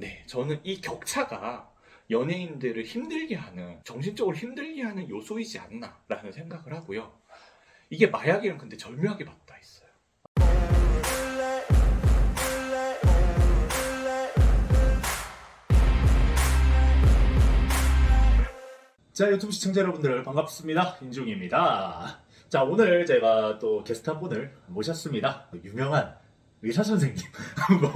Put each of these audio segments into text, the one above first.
네, 저는 이 격차가 연예인들을 힘들게 하는, 정신적으로 힘들게 하는 요소이지 않나라는 생각을 하고요. 이게 마약이랑 근데 절묘하게 맞닿아 있어요. 자, 유튜브 시청자 여러분들 반갑습니다. 인중입니다. 자, 오늘 제가 또 게스트 한 분을 모셨습니다. 유명한 의사 선생님 한번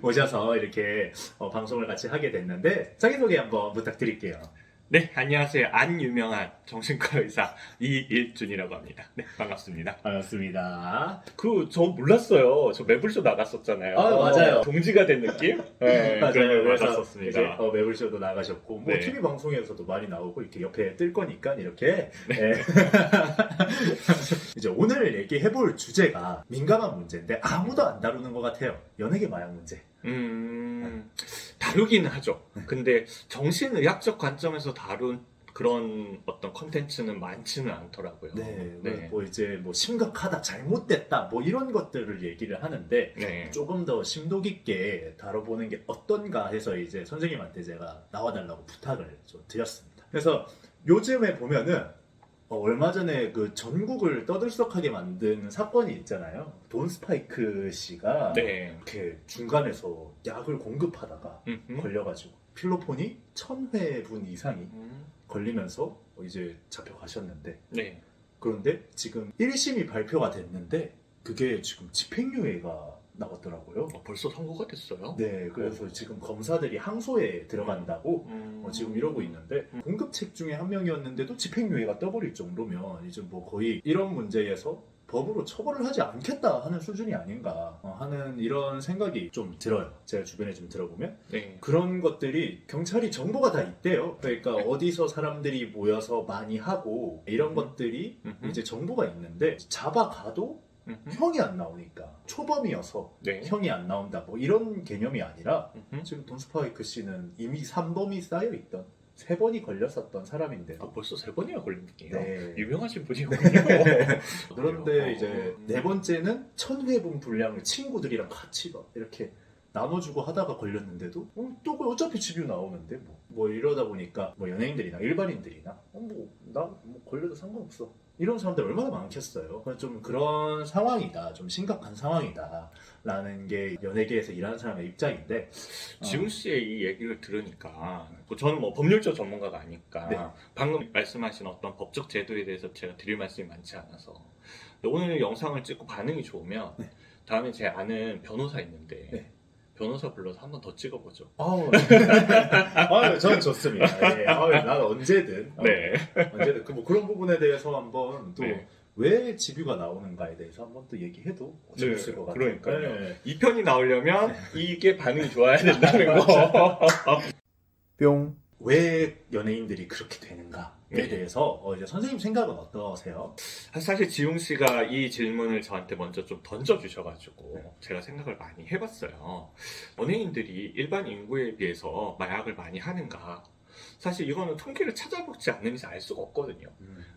모셔서 이렇게 방송을 같이 하게 됐는데 자기소개 한번 부탁드릴게요. 네, 안녕하세요. 안 유명한 정신과 의사 이일준이라고 합니다. 네, 반갑습니다. 반갑습니다. 저 몰랐어요. 저 매불쇼 나갔었잖아요. 아, 맞아요. 동지가 된 느낌? 네, 맞아요. 그런 걸 그래서 나갔었습니다. 이제 매불쇼도 나가셨고 뭐 네. TV 방송에서도 많이 나오고 이렇게 옆에 뜰 거니까 이렇게 네. 이제 오늘 얘기해볼 주제가 민감한 문제인데 아무도 안 다루는 것 같아요. 연예계 마약 문제. 다루기는 하죠. 근데 정신의학적 관점에서 다룬 그런 어떤 컨텐츠는 많지는 않더라고요. 네. 뭐 이제 뭐 심각하다, 잘못됐다, 뭐 이런 것들을 얘기를 하는데 네. 조금 더 심도 깊게 다뤄보는 게 어떤가 해서 이제 선생님한테 제가 나와달라고 부탁을 좀 드렸습니다. 그래서 요즘에 보면은 얼마 전에 그 전국을 떠들썩하게 만든 사건이 있잖아요. 돈 스파이크 씨가 네. 이렇게 중간에서 약을 공급하다가 걸려가지고 필로폰이 1000회분 이상이 걸리면서 이제 잡혀가셨는데 네. 그런데 지금 1심이 발표가 됐는데 그게 지금 집행유예가 나왔더라고요. 벌써 선고가 됐어요? 네, 그래서 지금 검사들이 항소에 들어간다고 지금 이러고 있는데 공급책 중에 한 명이었는데도 집행유예가 떠버릴 정도면 이제 뭐 거의 이런 문제에서 법으로 처벌을 하지 않겠다 하는 수준이 아닌가 하는 이런 생각이 좀 들어요. 제가 주변에 좀 들어보면 네. 그런 것들이 경찰이 정보가 다 있대요. 그러니까 어디서 사람들이 모여서 많이 하고 이런 것들이 이제 정보가 있는데 잡아가도 형이 안 나오니까 초범이어서 네. 형이 안 나온다 뭐 이런 개념이 아니라 지금 돈 스파이크 씨는 이미 3범이 쌓여있던 3번이 걸렸었던 사람인데 벌써 3번이나 걸린게요. 네. 유명하신 분이군요. 그런데 이제 4번째는 1000회분 분량을 친구들이랑 같이 막 이렇게 나눠주고 하다가 걸렸는데도 또 어차피 집이 나오는데 뭐 이러다 보니까 뭐 연예인들이나 일반인들이나 나 걸려도 상관없어 이런 사람들 얼마나 많겠어요. 좀 그런 상황이다, 좀 심각한 상황이다 라는 게 연예계에서 일하는 사람의 입장인데 지웅 씨의 이 얘기를 들으니까 저는 뭐 법률적 전문가가 아니까 네. 방금 말씀하신 어떤 법적 제도에 대해서 제가 드릴 말씀이 많지 않아서 오늘 영상을 찍고 반응이 좋으면 네. 다음에 제 아는 변호사 있는데 네. 변호사 불러서 한 번 더 찍어보죠. 저는 좋습니다. 예. 난 언제든 네. 언제든 뭐 그런 부분에 대해서 한번 또 네. 왜 집유가 나오는가에 대해서 한번 또 얘기해도 재밌을 것 같아요. 그러니까요. 네. 이 편이 나오려면 이게 반응이 좋아야 된다는 거. 뿅. 왜 연예인들이 그렇게 되는가에 네. 대해서 이제 선생님 생각은 어떠세요? 사실 지웅 씨가 이 질문을 저한테 먼저 좀 던져주셔가지고 제가 생각을 많이 해봤어요. 연예인들이 일반 인구에 비해서 마약을 많이 하는가? 사실 이거는 통계를 찾아보지 않는 이상 알 수가 없거든요.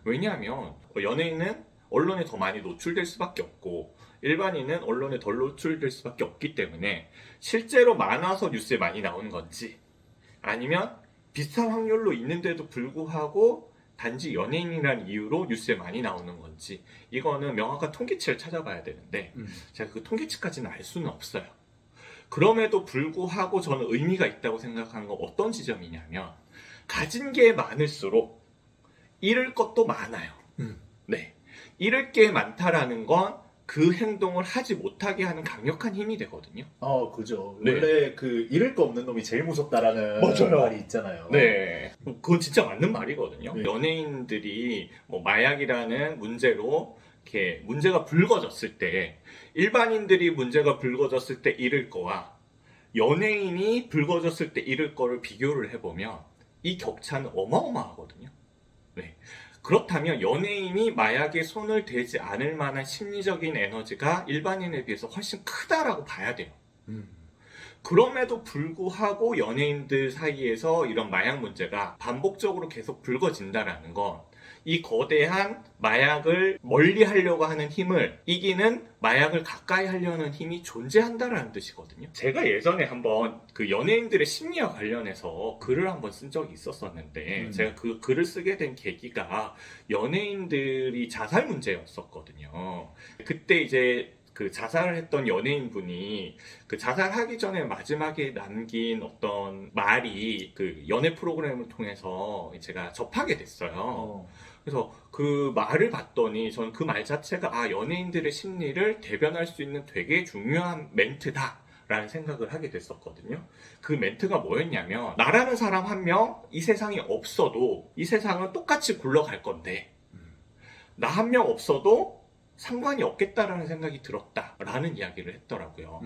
왜냐하면 연예인은 언론에 더 많이 노출될 수밖에 없고 일반인은 언론에 덜 노출될 수밖에 없기 때문에 실제로 많아서 뉴스에 많이 나오는 건지 아니면 비슷한 확률로 있는데도 불구하고 단지 연예인이라는 이유로 뉴스에 많이 나오는 건지 이거는 명확한 통계치를 찾아봐야 되는데 제가 그 통계치까지는 알 수는 없어요. 그럼에도 불구하고 저는 의미가 있다고 생각하는 건 어떤 지점이냐면 가진 게 많을수록 잃을 것도 많아요. 네, 잃을 게 많다라는 건 그 행동을 하지 못하게 하는 강력한 힘이 되거든요. 그죠. 네. 원래 그 잃을 거 없는 놈이 제일 무섭다라는 맞아요. 말이 있잖아요. 네, 그건 진짜 맞는 말이거든요. 네. 연예인들이 뭐 마약이라는 문제로 이렇게 문제가 불거졌을 때 일반인들이 문제가 불거졌을 때 잃을 거와 연예인이 불거졌을 때 잃을 거를 비교를 해보면 이 격차는 어마어마하거든요. 네. 그렇다면 연예인이 마약에 손을 대지 않을 만한 심리적인 에너지가 일반인에 비해서 훨씬 크다라고 봐야 돼요. 그럼에도 불구하고 연예인들 사이에서 이런 마약 문제가 반복적으로 계속 불거진다라는 건 이 거대한 마약을 멀리 하려고 하는 힘을 이기는 마약을 가까이 하려는 힘이 존재한다라는 뜻이거든요. 제가 예전에 한번 그 연예인들의 심리와 관련해서 글을 한번 쓴 적이 있었었는데 제가 그 글을 쓰게 된 계기가 연예인들이 자살 문제였었거든요. 그때 이제 그 자살을 했던 연예인분이 그 자살하기 전에 마지막에 남긴 어떤 말이 그 연애 프로그램을 통해서 제가 접하게 됐어요. 그래서 그 말을 봤더니 저는 그 말 자체가 아, 연예인들의 심리를 대변할 수 있는 되게 중요한 멘트다. 라는 생각을 하게 됐었거든요. 그 멘트가 뭐였냐면 나라는 사람 한 명 이 세상에 없어도 이 세상은 똑같이 굴러갈 건데 나 한 명 없어도 상관이 없겠다라는 생각이 들었다라는 이야기를 했더라고요.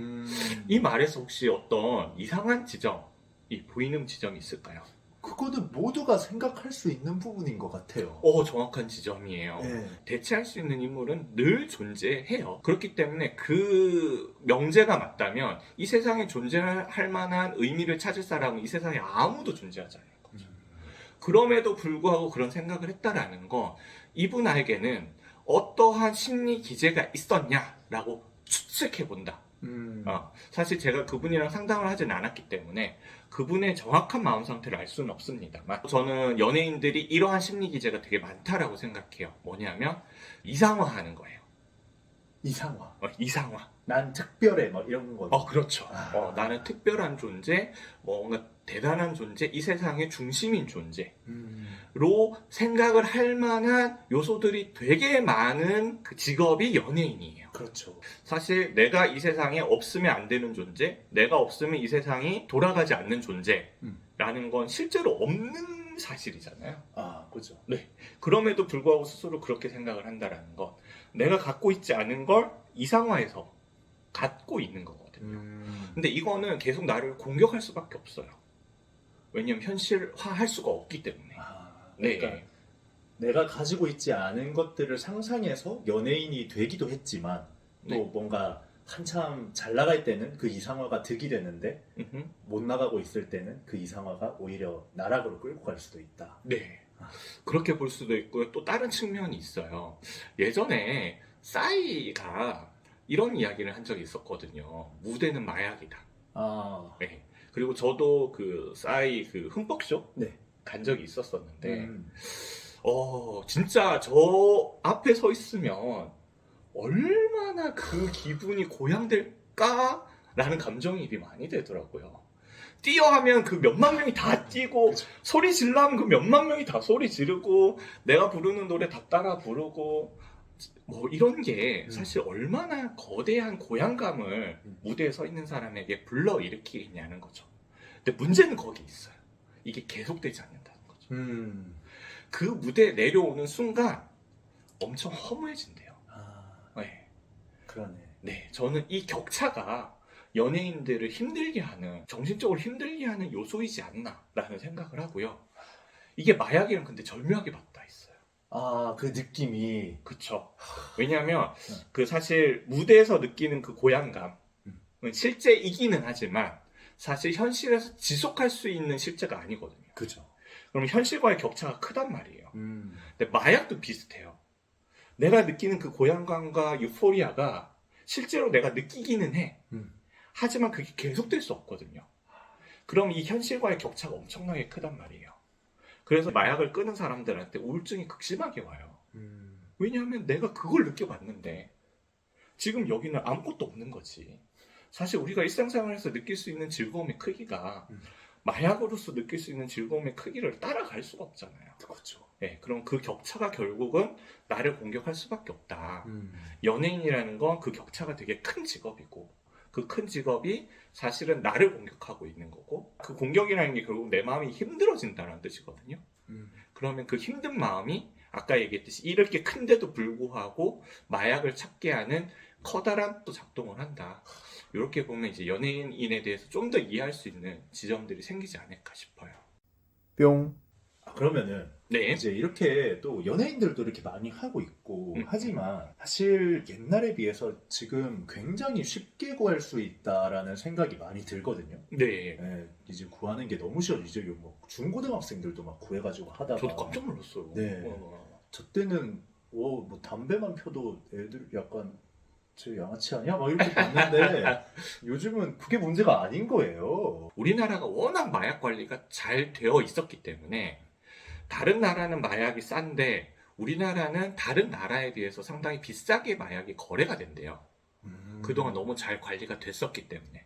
이 말에서 혹시 어떤 이상한 지점이 보이는 지점이 있을까요? 그거는 모두가 생각할 수 있는 부분인 것 같아요. 정확한 지점이에요. 네. 대체할 수 있는 인물은 늘 존재해요. 그렇기 때문에 그 명제가 맞다면 이 세상에 존재할 만한 의미를 찾을 사람은 이 세상에 아무도 존재하지 않을 거죠. 그럼에도 불구하고 그런 생각을 했다라는 건 이분에게는 어떠한 심리 기제가 있었냐라고 추측해 본다. 사실 제가 그분이랑 상담을 하진 않았기 때문에 그분의 정확한 마음 상태를 알 수는 없습니다만 저는 연예인들이 이러한 심리 기제가 되게 많다라고 생각해요. 뭐냐면 이상화하는 거예요. 이상화. 이상화. 난 특별해 막 이런 거. 그렇죠. 나는 특별한 존재, 뭔가 대단한 존재, 이 세상의 중심인 존재로 생각을 할 만한 요소들이 되게 많은 그 직업이 연예인이에요. 그렇죠. 사실 내가 이 세상에 없으면 안 되는 존재, 내가 없으면 이 세상이 돌아가지 않는 존재라는 건 실제로 없는 사실이잖아요. 그죠. 네. 그럼에도 불구하고 스스로 그렇게 생각을 한다라는 건 내가 갖고 있지 않은 걸 이상화해서 갖고 있는 거거든요. 근데 이거는 계속 나를 공격할 수밖에 없어요. 왜냐면 현실화할 수가 없기 때문에. 그러니까 네. 내가 가지고 있지 않은 것들을 상상해서 연예인이 되기도 했지만 또 네. 뭔가 한참 잘 나갈 때는 그 이상화가 득이 되는데 못 나가고 있을 때는 그 이상화가 오히려 나락으로 끌고 갈 수도 있다. 네. 그렇게 볼 수도 있고요. 또 다른 측면이 있어요. 예전에 싸이가 이런 이야기를 한 적이 있었거든요. 무대는 마약이다. 네. 그리고 저도 그 싸이 그 흠뻑쇼 네. 간 적이 있었었는데 진짜 저 앞에 서 있으면 얼마나 그 기분이 고양될까라는 감정이입이 많이 되더라고요. 뛰어 하면 그 몇만 명이 다 뛰고 소리 질러면 그 몇만 명이 다 소리 지르고 내가 부르는 노래 다 따라 부르고 뭐 이런 게 사실 얼마나 거대한 고양감을 무대에 서 있는 사람에게 불러일으키겠냐는 거죠. 근데 문제는 거기 있어요. 이게 계속되지 않는다는 거죠. 그 무대에 내려오는 순간 엄청 허무해진대요. 네. 그러네. 네, 저는 이 격차가 연예인들을 힘들게 하는, 정신적으로 힘들게 하는 요소이지 않나라는 생각을 하고요. 이게 마약이랑 근데 절묘하게 맞닿아 있어요. 그 느낌이. 그쵸. 왜냐하면 그 사실 무대에서 느끼는 그 고양감은 실제 이기는 하지만 사실 현실에서 지속할 수 있는 실제가 아니거든요. 그죠. 그럼 현실과의 격차가 크단 말이에요. 근데 마약도 비슷해요. 내가 느끼는 그 고양감과 유포리아가 실제로 내가 느끼기는 해. 하지만 그게 계속될 수 없거든요. 그럼 이 현실과의 격차가 엄청나게 크단 말이에요. 그래서 마약을 끊은 사람들한테 우울증이 극심하게 와요. 왜냐하면 내가 그걸 느껴봤는데 지금 여기는 아무것도 없는 거지. 사실 우리가 일상생활에서 느낄 수 있는 즐거움의 크기가 마약으로서 느낄 수 있는 즐거움의 크기를 따라갈 수가 없잖아요. 그렇죠. 네, 그럼 그 격차가 결국은 나를 공격할 수밖에 없다. 연예인이라는 건 그 격차가 되게 큰 직업이고 그 큰 직업이 사실은 나를 공격하고 있는 거고 그 공격이라는 게 결국 내 마음이 힘들어진다는 뜻이거든요. 그러면 그 힘든 마음이 아까 얘기했듯이 이럴 게 큰데도 불구하고 마약을 찾게 하는 커다란 또 작동을 한다. 이렇게 보면 이제 연예인에 대해서 좀 더 이해할 수 있는 지점들이 생기지 않을까 싶어요. 뿅. 그러면은 네. 이제 이렇게 또 연예인들도 이렇게 많이 하고 있고 하지만 사실 옛날에 비해서 지금 굉장히 쉽게 구할 수 있다라는 생각이 많이 들거든요. 네. 네, 이제 구하는 게 너무 쉬워지죠. 뭐 중고등학생들도 막 구해가지고 하다가. 저도 깜짝 놀랐어요. 네. 저 때는 뭐 담배만 펴도 애들 약간 저 양아치 아니야? 막 이렇게 봤는데 요즘은 그게 문제가 아닌 거예요. 우리나라가 워낙 마약 관리가 잘 되어 있었기 때문에 다른 나라는 마약이 싼데 우리나라는 다른 나라에 비해서 상당히 비싸게 마약이 거래가 된대요. 그동안 너무 잘 관리가 됐었기 때문에.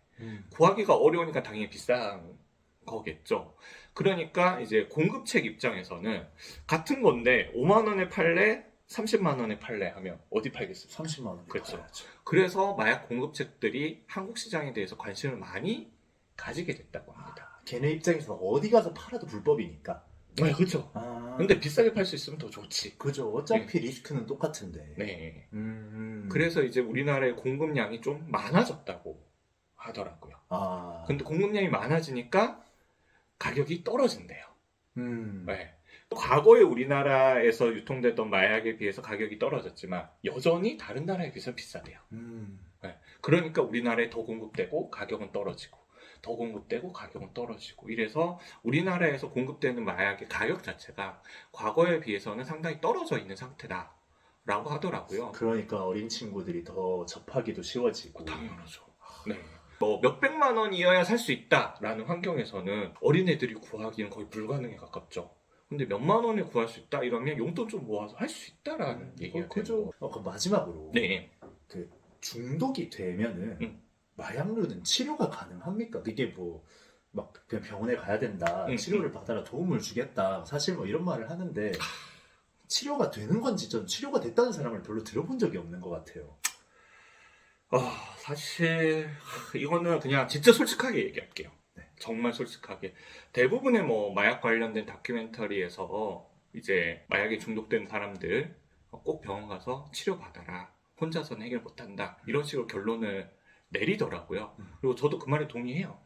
구하기가 어려우니까 당연히 비싼 거겠죠. 그러니까 이제 공급책 입장에서는 같은 건데 5만 원에 팔래? 30만 원에 팔래? 하면 어디 팔겠어요? 30만 원. 그렇죠. 그래서 마약 공급책들이 한국 시장에 대해서 관심을 많이 가지게 됐다고 합니다. 걔네 입장에서 어디 가서 팔아도 불법이니까. 네, 그렇죠. 근데 비싸게 팔 수 있으면 더 좋지. 그죠. 어차피 리스크는 똑같은데. 네. 음. 그래서 이제 우리나라의 공급량이 좀 많아졌다고 하더라고요. 근데 공급량이 많아지니까 가격이 떨어진대요. 네. 과거에 우리나라에서 유통되던 마약에 비해서 가격이 떨어졌지만 여전히 다른 나라에 비해서 비싸대요. 네. 그러니까 우리나라에 더 공급되고 가격은 떨어지고 더 공급되고 가격은 떨어지고 이래서 우리나라에서 공급되는 마약의 가격 자체가 과거에 비해서는 상당히 떨어져 있는 상태다라고 하더라고요. 그러니까 어린 친구들이 더 접하기도 쉬워지고. 당연하죠. 네. 뭐 몇백만 원이어야 살 수 있다라는 환경에서는 어린애들이 구하기는 거의 불가능에 가깝죠. 근데 몇만 원에 구할 수 있다 이러면 용돈 좀 모아서 할 수 있다라는 얘기가 그죠. 그럼 마지막으로 네. 그 중독이 되면은 마약류는 치료가 가능합니까? 그게 뭐 막 그냥 병원에 가야 된다, 치료를 받아라, 도움을 주겠다, 사실 뭐 이런 말을 하는데 치료가 되는 건지 전 치료가 됐다는 사람을 별로 들어본 적이 없는 것 같아요. 사실 이거는 그냥 진짜 솔직하게 얘기할게요. 네. 정말 솔직하게 대부분의 뭐 마약 관련된 다큐멘터리에서 이제 마약에 중독된 사람들 꼭 병원 가서 치료받아라, 혼자서는 해결 못한다 이런 식으로 결론을 내리더라고요. 그리고 저도 그 말에 동의해요.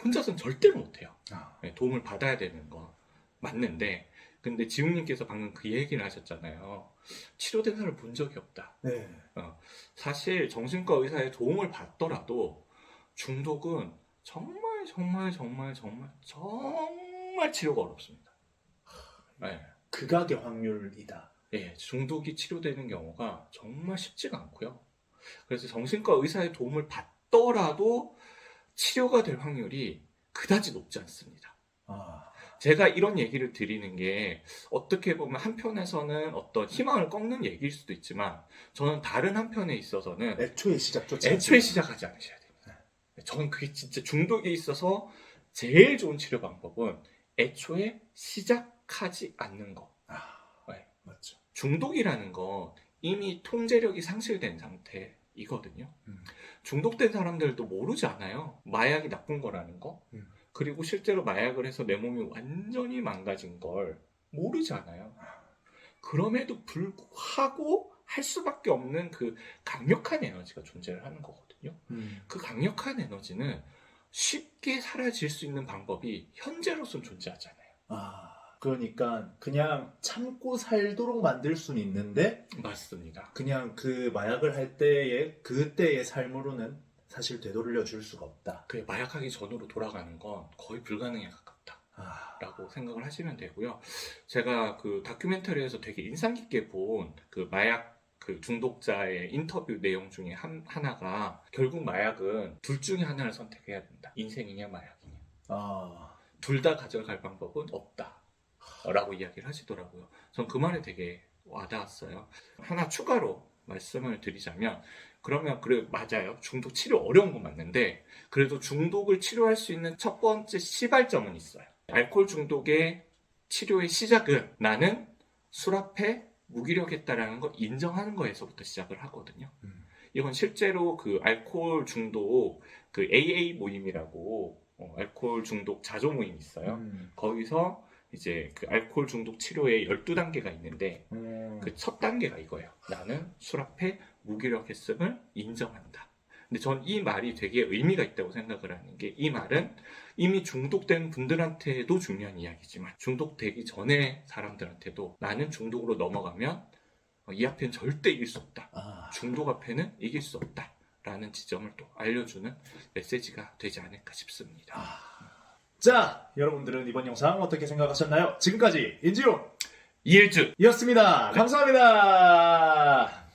혼자서는 절대로 못해요. 네, 도움을 받아야 되는 거 맞는데 근데 지웅님께서 방금 그 얘기를 하셨잖아요. 치료된 사람을 본 적이 없다. 네. 사실 정신과 의사의 도움을 받더라도 중독은 정말 치료가 어렵습니다. 네. 극악의 확률이다. 네, 중독이 치료되는 경우가 정말 쉽지가 않고요. 그래서 정신과 의사의 도움을 받더라도 치료가 될 확률이 그다지 높지 않습니다. 제가 이런 얘기를 드리는 게 어떻게 보면 한편에서는 어떤 희망을 꺾는 얘기일 수도 있지만 저는 다른 한편에 있어서는 애초에 시작하지 않으셔야 됩니다. 저는 그게 진짜 중독에 있어서 제일 좋은 치료 방법은 애초에 시작하지 않는 거. 네. 맞죠. 중독이라는 건 이미 통제력이 상실된 상태이거든요. 중독된 사람들도 모르지 않아요. 마약이 나쁜 거라는 거. 그리고 실제로 마약을 해서 내 몸이 완전히 망가진 걸 모르지 않아요. 그럼에도 불구하고 할 수밖에 없는 그 강력한 에너지가 존재를 하는 거거든요. 그 강력한 에너지는 쉽게 사라질 수 있는 방법이 현재로서는 존재하잖아요. 그러니까 그냥 참고 살도록 만들 수는 있는데 맞습니다. 그냥 그 마약을 할 때의 그때의 삶으로는 사실 되돌려 줄 수가 없다. 그 마약하기 전으로 돌아가는 건 거의 불가능에 가깝다. 라고 생각을 하시면 되고요. 제가 그 다큐멘터리에서 되게 인상 깊게 본 그 마약 그 중독자의 인터뷰 내용 중에 하나가 결국 마약은 둘 중에 하나를 선택해야 된다. 인생이냐 마약이냐. 둘 다 가져갈 방법은 없다. 라고 이야기를 하시더라고요. 전 그 말에 되게 와닿았어요. 하나 추가로 말씀을 드리자면 그러면 그래 맞아요. 중독 치료 어려운 건 맞는데 그래도 중독을 치료할 수 있는 첫 번째 시발점은 있어요. 알코올 중독의 치료의 시작은 나는 술 앞에 무기력했다라는 걸 인정하는 거에서부터 시작을 하거든요. 이건 실제로 그 알코올 중독 그 AA 모임이라고 알코올 중독 자조 모임이 있어요. 거기서 이제 그 알코올 중독 치료에 12단계가 있는데 그 첫 단계가 이거예요. 나는 술 앞에 무기력했음을 인정한다. 근데 전 이 말이 되게 의미가 있다고 생각을 하는 게 이 말은 이미 중독된 분들한테도 중요한 이야기지만 중독되기 전에 사람들한테도 나는 중독으로 넘어가면 이 앞에는 절대 이길 수 없다. 중독 앞에는 이길 수 없다. 라는 지점을 또 알려주는 메시지가 되지 않을까 싶습니다. 자, 여러분들은 이번 영상 어떻게 생각하셨나요? 지금까지 인지용 이일주 이었습니다. 감사합니다.